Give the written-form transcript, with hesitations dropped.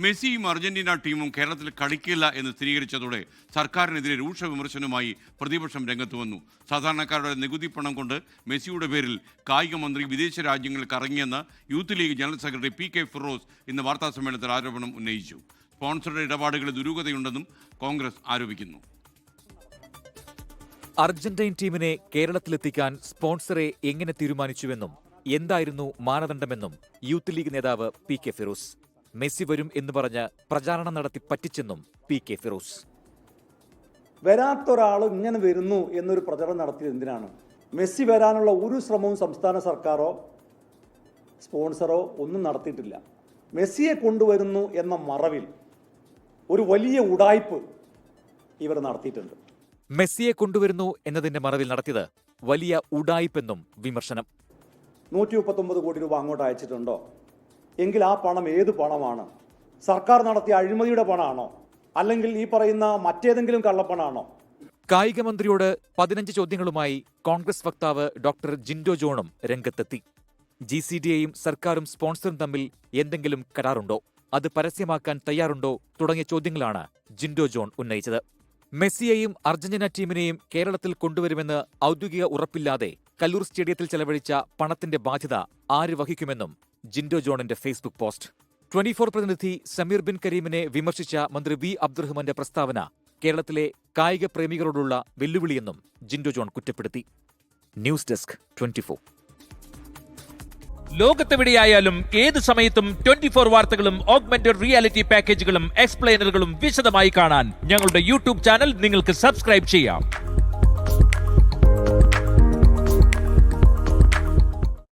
മെസ്സിയും അർജന്റീന ടീമും കേരളത്തിൽ കളിക്കില്ല എന്ന് സ്ഥിരീകരിച്ചതോടെ സർക്കാരിനെതിരെ രൂക്ഷ വിമർശനവുമായി പ്രതിപക്ഷം രംഗത്ത് വന്നു. സാധാരണക്കാരുടെ നികുതി പണം കൊണ്ട് മെസ്സിയുടെ പേരിൽ കായിക മന്ത്രി വിദേശ രാജ്യങ്ങളിൽ കറങ്ങിയെന്ന് youth league general secretary P K Firoz ഇന്ന് വാർത്താസമ്മേളനത്തിൽ ആരോപണം ഉന്നയിച്ചു. സ്പോൺസറുടെ ഇടപാടുകളിൽ ദുരൂഹതയുണ്ടെന്നും കോൺഗ്രസ് ആരോപിക്കുന്നു. അർജന്റീൻ ടീമിനെ കേരളത്തിലെത്തിക്കാൻ സ്പോൺസറെ എങ്ങനെ തീരുമാനിച്ചുവെന്നും എന്തായിരുന്നു മാനദണ്ഡമെന്നും യൂത്ത് ലീഗ് നേതാവ് പി കെ ഫിറോസ്. മെസ്സി വരും എന്ന് പറഞ്ഞ് പ്രചാരണം നടത്തി പറ്റിച്ചെന്നും പി കെ ഫിറോസ്. വരാത്തൊരാൾ ഇങ്ങനെ വരുന്നു എന്നൊരു പ്രചരണം നടത്തിയത് എന്തിനാണ്? മെസ്സി വരാനുള്ള ഒരു ശ്രമവും സംസ്ഥാന സർക്കാരോ സ്പോൺസറോ ഒന്നും നടത്തിയിട്ടില്ല. മെസ്സിയെ കൊണ്ടുവരുന്നു എന്ന മറവിൽ ഒരു വലിയ ഉഡായിപ്പ് ഇവർ നടത്തിയിട്ടുണ്ട്. മെസ്സിയെ കൊണ്ടുവരുന്നു എന്നതിന്റെ മറവിൽ നടത്തിയത് വലിയ ഉഡായിപ്പെന്നും വിമർശനം. 139 കോടി രൂപ അങ്ങോട്ട് അയച്ചിട്ടുണ്ടോ? എങ്കിൽ ആ പണം ഏത് പണമാണ്? സർക്കാർ നടത്തിയ അഴിമതിയുടെ പണമാണോ, അല്ലെങ്കിൽ ഈ പറയുന്ന മറ്റേതെങ്കിലും കള്ളപ്പണമാണോ? കായിക മന്ത്രിയോട് 15 ചോദ്യങ്ങളുമായി കോൺഗ്രസ് വക്താവ് ഡോക്ടർ ജിൻഡോ ജോണും രംഗത്തെത്തി. GCDയും സർക്കാരും സ്പോൺസറും തമ്മിൽ എന്തെങ്കിലും കരാറുണ്ടോ, അത് പരസ്യമാക്കാൻ തയ്യാറുണ്ടോ തുടങ്ങിയ ചോദ്യങ്ങളാണ് ജിൻഡോ ജോൺ ഉന്നയിച്ചത്. മെസ്സിയെയും അർജന്റീന ടീമിനെയും കേരളത്തിൽ കൊണ്ടുവരുമെന്ന് ഔദ്യോഗിക ഉറപ്പില്ലാതെ കല്ലൂർ സ്റ്റേഡിയത്തിൽ ചെലവഴിച്ച പണത്തിന്റെ ബാധ്യത ആര് വഹിക്കുമെന്നും ജിൻഡോ ജോണിന്റെ ഫേസ്ബുക്ക് പോസ്റ്റ്. 24 പ്രതിനിധി സമീർ ബിൻ കരീമിനെ വിമർശിച്ച മന്ത്രി വി അബ്ദുറഹ്മാന്റെ പ്രസ്താവന കേരളത്തിലെ കായിക പ്രേമികളോടുള്ള വെല്ലുവിളിയെന്നും ജിൻഡോ ജോൺ കുറ്റപ്പെടുത്തി. News desk 24. ലോകത്തെവിടെയായാലും ഏത് സമയത്തും 24 വാർത്തകളും ഓഗ്മെന്റഡ് റിയാലിറ്റി പാക്കേജുകളും എക്സ്പ്ലെയിനറുകളും വിശദമായി കാണാൻ ഞങ്ങളുടെ യൂട്യൂബ് ചാനൽ നിങ്ങൾക്ക് സബ്സ്ക്രൈബ് ചെയ്യാം.